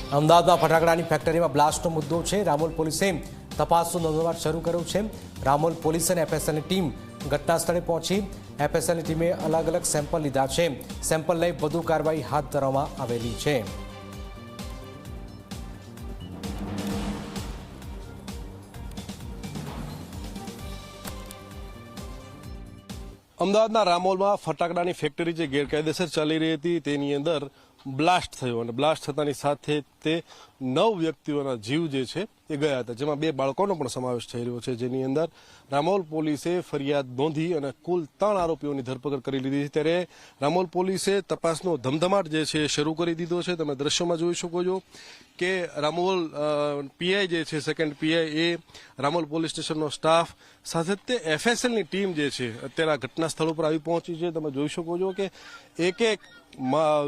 અમદાવાદમાં ફટાકડાની ફેક્ટરીમાં બ્લાસ્ટનો મુદ્દો છે। રામોલ પોલીસે તપાસનો ધમધમાટ શરૂ કર્યો છે। રામોલ પોલીસ અને એફએસએલની ટીમ ઘટના સ્થળે પહોંચી। એફએસએલની ટીમે અલગ અલગ સેમ્પલ લીધા છે। સેમ્પલ લઈ વધુ કાર્યવાહી હાથ ધરવામાં આવેલી છે। અમદાવાદના રામોલમાં ફટાકડાની ફેક્ટરી જે ગેરકાયદેસર ચાલી રહી હતી તેની અંદર બ્લાસ્ટ થયો અને બ્લાસ્ટ થતાની સાથે તે 9 વ્યક્તિઓના જીવ જે છે એ ગયા હતા, જેમાં 2 બાળકોનો પણ સમાવેશ થઈ રહ્યો છે, જેની અંદર રામોલ પોલીસે ફરિયાદ નોંધી અને કુલ 3 આરોપીઓની ધરપકડ કરી લીધી છે। ત્યારે રામોલ પોલીસે તપાસનો ધમધમાટ જે છે શરૂ કરી દીધો છે। તમે દ્રશ્યોમાં જોઈ શકો છો કે રામોલ પીઆઈ જે છે, સેકન્ડ પીઆઈ એ રામોલ પોલીસ સ્ટેશનનો સ્ટાફ સાથે તે એફએસએલની ટીમ જે છે અત્યારે આ ઘટના સ્થળ ઉપર આવી પહોંચી છે। તમે જોઈ શકો છો કે એક એક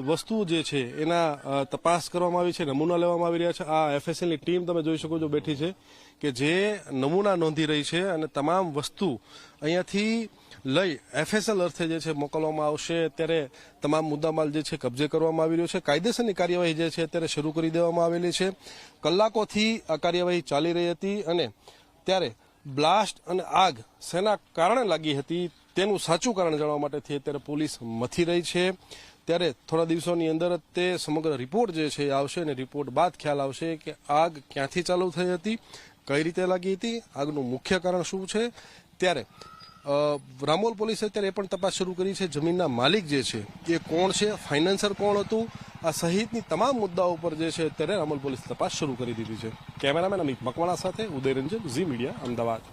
વસ્તુ જે છે એના તપાસ કરવામાં આવી છે, નમૂના લેવામાં આવી રહ્યા છે। આ એફએસએલની ટીમ તમે જોઈ શકો છો બેઠી છે કે જે નમૂના નોંધી રહી છે અને તમામ વસ્તુ અહીંયાથી લઈ એફએસએલ અર્થે જે છે મોકલવામાં આવશે। અત્યારે તમામ મુદ્દામાલ જે છે કબજે કરવામાં આવી રહ્યો છે। કાયદેસરની કાર્યવાહી જે છે અત્યારે શરૂ કરી દેવામાં આવેલી છે। કલાકોથી આ કાર્યવાહી ચાલી રહી હતી અને ત્યારે બ્લાસ્ટ અને આગ શેના કારણે લાગી હતી તેનું સાચું કારણ જાણવા માટેથી અત્યારે પોલીસ મથી રહી છે। ત્યારે થોડા દિવસોની અંદર તે સમગ્ર રિપોર્ટ જે છે આવશે અને રિપોર્ટ બાદ ખ્યાલ આવશે કે આગ ક્યાંથી ચાલુ થઈ હતી, કઈ રીતે લાગી હતી, આગનું મુખ્ય કારણ શું છે। ત્યારે રામોલ પોલીસે અત્યારે એ પણ તપાસ શરૂ કરી છે જમીનના માલિક જે છે એ કોણ છે, ફાઇનાન્સર કોણ હતું, આ સહિતની તમામ મુદ્દાઓ પર જે છે અત્યારે રામોલ પોલીસ તપાસ શરૂ કરી દીધી છે। કેમેરામેન અમિત મકવાણા સાથે ઉદય રંજન, ઝી મીડિયા, અમદાવાદ।